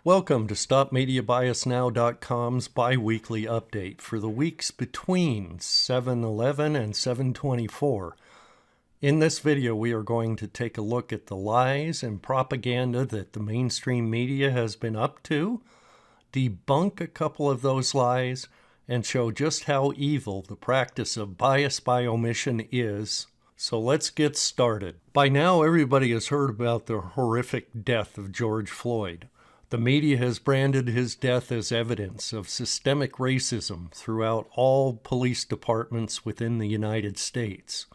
Welcome to StopMediaBiasNow.com's bi-weekly update for the weeks between 7/11 and 7/24. In this video, we are going to take a look at the lies and propaganda that the mainstream media has been up to, debunk a couple of those lies, and show just how evil the practice of bias by omission is. So let's get started. By now, everybody has heard about the horrific death of George Floyd. The media has branded his death as evidence of systemic racism throughout all police departments within the United States.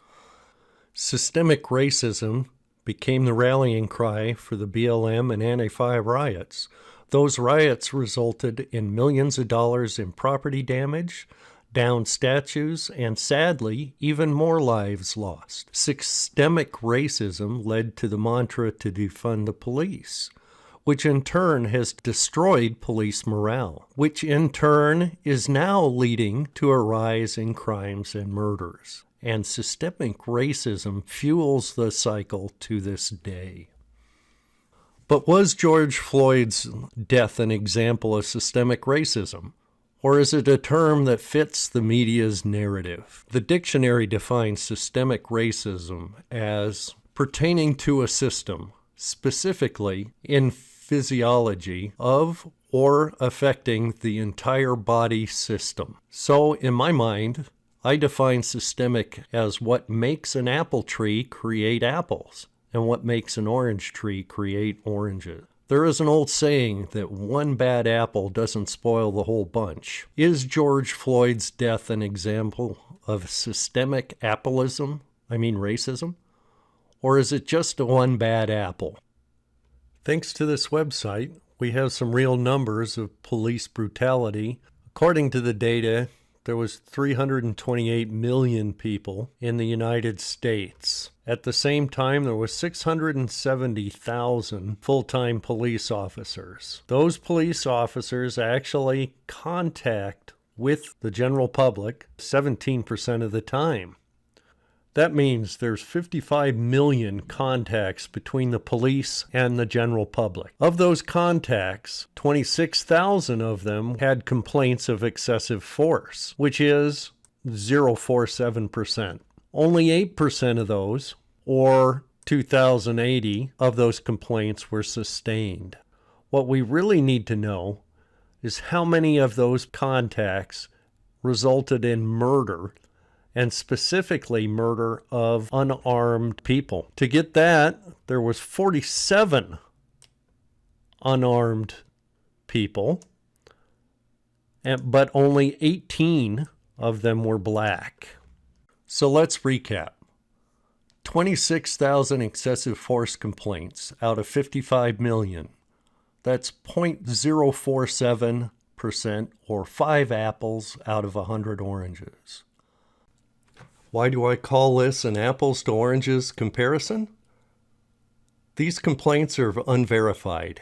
Systemic racism became the rallying cry for the BLM and Antifa riots. Those riots resulted in millions of dollars in property damage, downed statues, and sadly, even more lives lost. Systemic racism led to the mantra to defund the police, which in turn has destroyed police morale, which in turn is now leading to a rise in crimes and murders. And systemic racism fuels the cycle to this day. But was George Floyd's death an example of systemic racism? Or is it a term that fits the media's narrative? The dictionary defines systemic racism as pertaining to a system, specifically in physiology of or affecting the entire body system. So in my mind, I define systemic as what makes an apple tree create apples and what makes an orange tree create oranges. There is an old saying that one bad apple doesn't spoil the whole bunch. Is George Floyd's death an example of systemic racism? Or is it just a one bad apple? Thanks to this website, we have some real numbers of police brutality. According to the data, there was 328 million people in the United States. At the same time, there was 670,000 full-time police officers. Those police officers actually contact with the general public 17% of the time. That means there's 55 million contacts between the police and the general public. Of those contacts, 26,000 of them had complaints of excessive force, which is 0.47%. Only 8% of those, or 2,080 of those complaints, were sustained. What we really need to know is how many of those contacts resulted in murder, and specifically murder of unarmed people. To get that, there was 47 unarmed people, but only 18 of them were black. So let's recap. 26,000 excessive force complaints out of 55 million. That's 0.047%, or 5 apples out of 100 oranges. Why do I call this an apples to oranges comparison? These complaints are unverified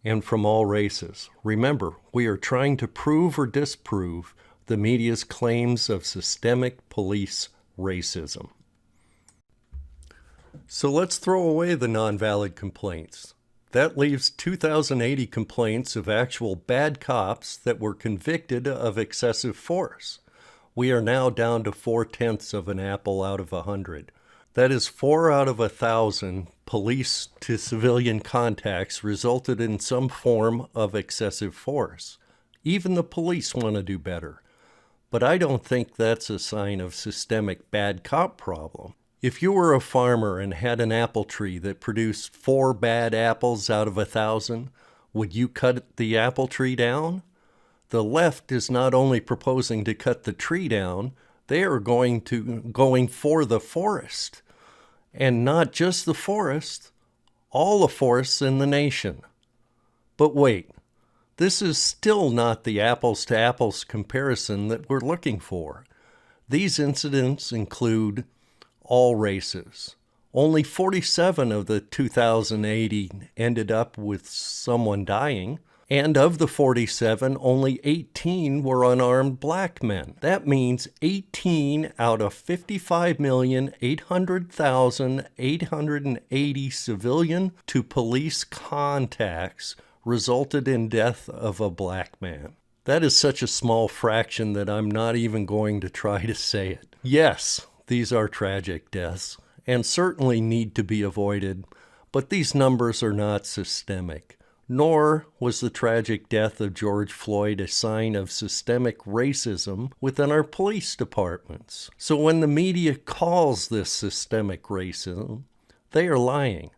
and from all races. Remember, we are trying to prove or disprove the media's claims of systemic police racism. So let's throw away the non-valid complaints. That leaves 2,080 complaints of actual bad cops that were convicted of excessive force. We are now down to 0.4 of an apple out of 100. That is 4 out of 1,000 police to civilian contacts resulted in some form of excessive force. Even the police want to do better. But I don't think that's a sign of systemic bad cop problem. If you were a farmer and had an apple tree that produced 4 bad apples out of 1,000, would you cut the apple tree down? The left is not only proposing to cut the tree down, they are going for the forest. And not just the forest, all the forests in the nation. But wait, this is still not the apples to apples comparison that we're looking for. These incidents include all races. Only 47 of the 2,080 ended up with someone dying. And of the 47, only 18 were unarmed black men. That means 18 out of 55,800,880 civilian to police contacts resulted in death of a black man. That is such a small fraction that I'm not even going to try to say it. Yes, these are tragic deaths and certainly need to be avoided, but these numbers are not systemic. Nor was the tragic death of George Floyd a sign of systemic racism within our police departments. So when the media calls this systemic racism, they are lying.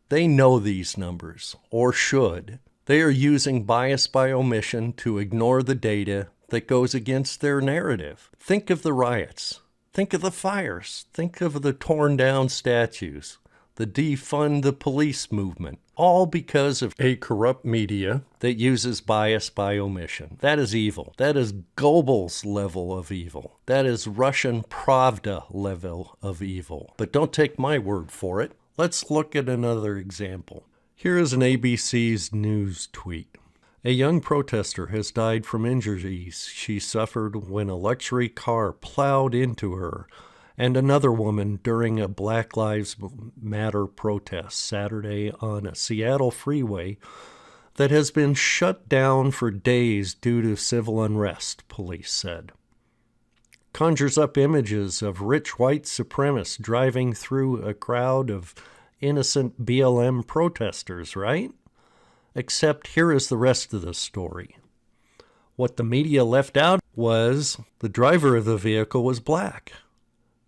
They know these numbers, or should. They are using bias by omission to ignore the data that goes against their narrative. Think of the riots. Think of the fires. Think of the torn down statues. The defund the police movement. All because of a corrupt media that uses bias by omission. That is evil. That is Goebbels level of evil. That is Russian Pravda level of evil. But don't take my word for it. Let's look at another example. Here is an ABC's news tweet. A young protester has died from injuries she suffered when a luxury car plowed into her and another woman during a Black Lives Matter protest Saturday on a Seattle freeway that has been shut down for days due to civil unrest, police said. Conjures up images of rich white supremacists driving through a crowd of innocent BLM protesters, right? Except here is the rest of the story. What the media left out was the driver of the vehicle was black.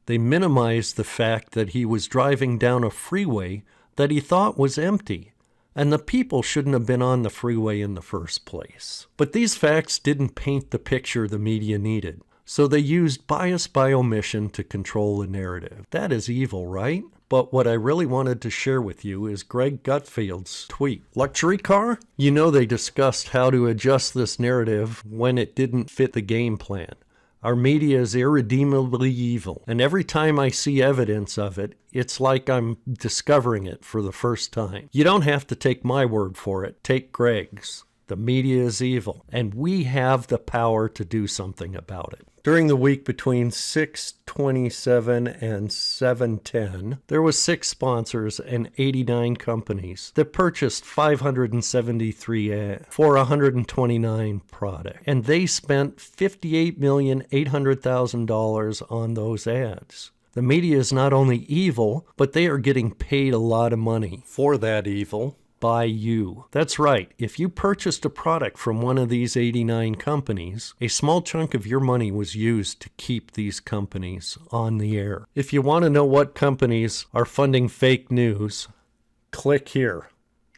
They minimized the fact that he was driving down a freeway that he thought was empty, and the people shouldn't have been on the freeway in the first place. But these facts didn't paint the picture the media needed, so they used bias by omission to control the narrative. That is evil, right? But what I really wanted to share with you is Greg Gutfeld's tweet. Luxury car? You know they discussed how to adjust this narrative when it didn't fit the game plan. Our media is irredeemably evil, and every time I see evidence of it, it's like I'm discovering it for the first time. You don't have to take my word for it. Take Greg's. The media is evil, and we have the power to do something about it. During the week between 6/27 and 7/10, there was 6 sponsors and 89 companies that purchased 573 ads for 129 products, and they spent $58,800,000 on those ads. The media is not only evil, but they are getting paid a lot of money for that evil by you. That's right. If you purchased a product from one of these 89 companies, a small chunk of your money was used to keep these companies on the air. If you want to know what companies are funding fake news, click here.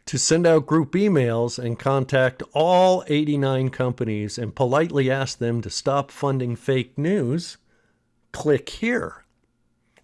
To send out group emails and contact all 89 companies and politely ask them to stop funding fake news, click here.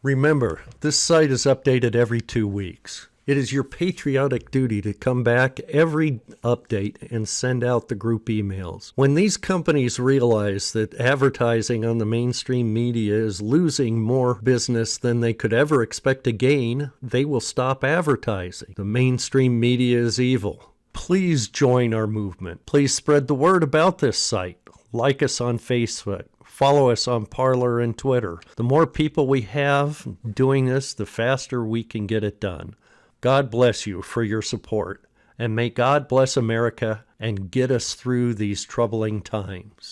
Remember, this site is updated every 2 weeks. It is your patriotic duty to come back every update and send out the group emails. When these companies realize that advertising on the mainstream media is losing more business than they could ever expect to gain, they will stop advertising. The mainstream media is evil. Please join our movement. Please spread the word about this site. Like us on Facebook. Follow us on Parler and Twitter. The more people we have doing this, the faster we can get it done. God bless you for your support, and may God bless America and get us through these troubling times.